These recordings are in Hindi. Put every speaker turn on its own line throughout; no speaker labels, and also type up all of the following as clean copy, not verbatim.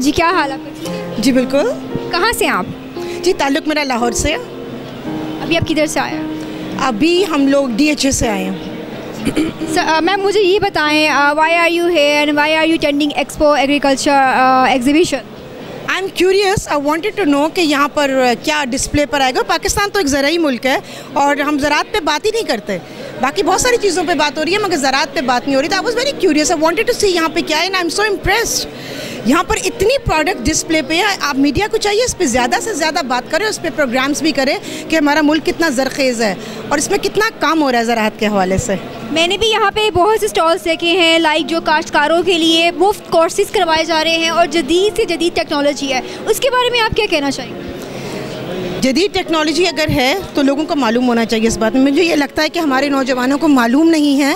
जी क्या हाल है आपका?
जी बिल्कुल।
कहाँ से हैं आप?
जी ताल्लुक़ मेरा लाहौर से।
अभी आप किधर से आए हैं?
अभी हम लोग DHA से आए हैं।
मैम मुझे ये बताएं, why are you here and why are you attending expo agriculture exhibition?
I am curious, I wanted to know कि यहाँ पर क्या डिस्प्ले पर आएगा। पाकिस्तान तो एक ज़राई मुल्क है और हम ज़राअत पे बात ही नहीं करते। बाकी बहुत सारी चीज़ों पे बात हो रही है मगर ज़राअत पे बात नहीं हो रही। तो I was very curious, I wanted to see यहाँ पे क्या है and I am so impressed. यहाँ पर इतनी प्रोडक्ट डिस्प्ले पे है। आप मीडिया को चाहिए इस पर ज़्यादा से ज़्यादा बात करें, उस पर प्रोग्राम्स भी करें कि हमारा मुल्क कितना ज़रखेज़ है और इसमें कितना काम हो रहा है ज़राअत के हवाले से।
मैंने भी यहाँ पे बहुत से स्टॉल्स देखे हैं, लाइक जो काश्तकारों के लिए मुफ्त कोर्सेज करवाए जा रहे हैं और जदीद से जदीद टेक्नोलॉजी है, उसके बारे में आप क्या कहना चाहेंगे?
जदीद टेक्नोलॉजी अगर है तो लोगों को मालूम होना चाहिए इस बात में। मुझे ये लगता है कि हमारे नौजवानों को मालूम नहीं है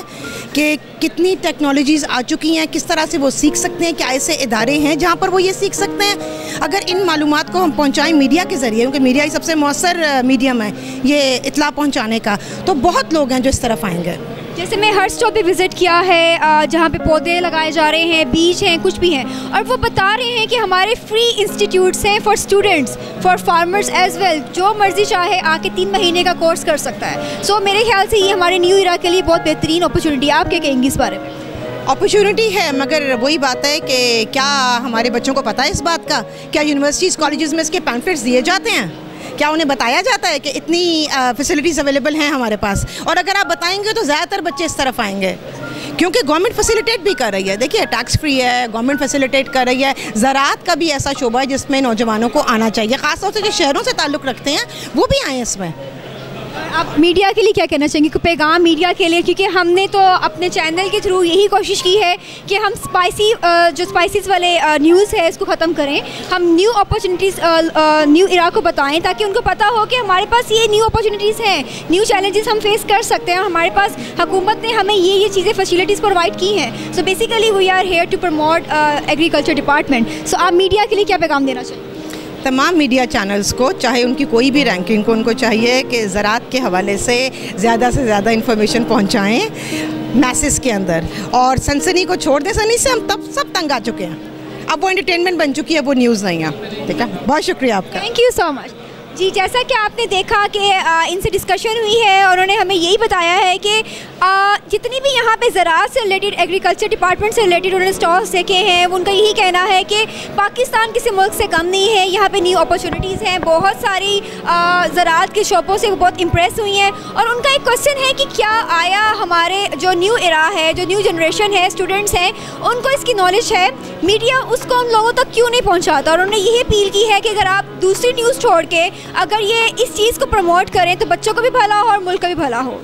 कि कितनी टेक्नोलॉजीज़ आ चुकी हैं, किस तरह से वो सीख सकते हैं, क्या ऐसे इदारे हैं जहाँ पर वो ये सीख सकते हैं। अगर इन मालूमात को हम पहुँचाएँ मीडिया के ज़रिए, क्योंकि मीडिया ही सबसे मौसर मीडियम है ये इत्ला पहुँचाने का, तो बहुत लोग हैं जो इस तरफ आएँगे।
जैसे मैं हर स्टॉल पे विज़िट किया है जहाँ पे पौधे लगाए जा रहे हैं, बीज हैं, कुछ भी हैं, और वो बता रहे हैं कि हमारे फ्री इंस्टीट्यूट्स हैं for students, for farmers as well. जो मर्ज़ी चाहे आके 3 महीने का कोर्स कर सकता है। सो मेरे ख्याल से ये हमारे न्यू ईरा के लिए बहुत बेहतरीन अपॉर्चुनिटी। आप क्या कहेंगी इस बारे में?
अपॉर्चुनिटी है मगर वही बात है कि क्या हमारे बच्चों को पता है इस बात का? क्या यूनिवर्सिटीज़ कॉलेजेस में इसके पैम्फलेट्स दिए जाते हैं? क्या उन्हें बताया जाता है कि इतनी फैसिलिटीज़ अवेलेबल हैं हमारे पास? और अगर आप बताएंगे तो ज़्यादातर बच्चे इस तरफ आएंगे क्योंकि गवर्नमेंट फैसिलिटेट भी कर रही है। देखिए टैक्स फ्री है, गवर्नमेंट फैसिलिटेट कर रही है। ज़राअत का भी ऐसा शोबा है जिसमें नौजवानों को आना चाहिए, ख़ासतौर से जो शहरों से ताल्लुक़ रखते हैं वो भी आएँ इसमें।
आप मीडिया के लिए क्या कहना चाहेंगे? पैगाम मीडिया के लिए, क्योंकि हमने तो अपने चैनल के थ्रू यही कोशिश की है कि हम जो स्पाइसेस वाले न्यूज़ है इसको ख़त्म करें। हम न्यू अपॉर्चुनिटीज़ न्यू इरा को बताएं ताकि उनको पता हो कि हमारे पास ये न्यू अपॉर्चुनिटीज़ हैं, न्यू चैलेंजेस हम फेस कर सकते हैं। हमारे पास हुकूमत ने हमें ये चीज़ें फैसिलिटीज़ प्रोवाइड की हैं। So basically we are here to promote agriculture department. So आप मीडिया के लिए क्या पैगाम देना चाहिए?
तमाम मीडिया चैनल्स को, चाहे उनकी कोई भी रैंकिंग को, उनको चाहिए कि ज़राअत के हवाले से ज़्यादा इंफॉर्मेशन पहुंचाएं मैसेज के अंदर और सनसनी को छोड़ दें। सनी से हम तब सब तंग आ चुके हैं, अब वो एंटरटेनमेंट बन चुकी है, वो न्यूज़ नहीं है। ठीक है, बहुत शुक्रिया आपका।
Thank you so much. जी जैसा कि आपने देखा कि इनसे डिस्कशन हुई है और उन्होंने हमें यही बताया है कि जितनी भी यहाँ पे ज़राअत से रिलेटेड, एग्रीकल्चर डिपार्टमेंट से रिलेटेड उन्होंने स्टॉल्स देखे हैं, उनका यही कहना है कि पाकिस्तान किसी मुल्क से कम नहीं है। यहाँ पे न्यू अपॉर्चुनिटीज़ हैं, बहुत सारी ज़राअत के शोबों से वो बहुत इम्प्रेस हुई हैं। और उनका एक क्वेश्चन है कि क्या आया हमारे जो न्यू इरा है, जो न्यू जनरेशन है, स्टूडेंट्स हैं, उनको इसकी नॉलेज है, मीडिया उसको उन लोगों तक क्यों नहीं पहुँचाता? और उन्होंने यही अपील की है कि अगर आप दूसरी न्यूज़ छोड़ के अगर ये इस चीज़ को प्रमोट करें तो बच्चों को भी भला हो और मुल्क का भी भला हो।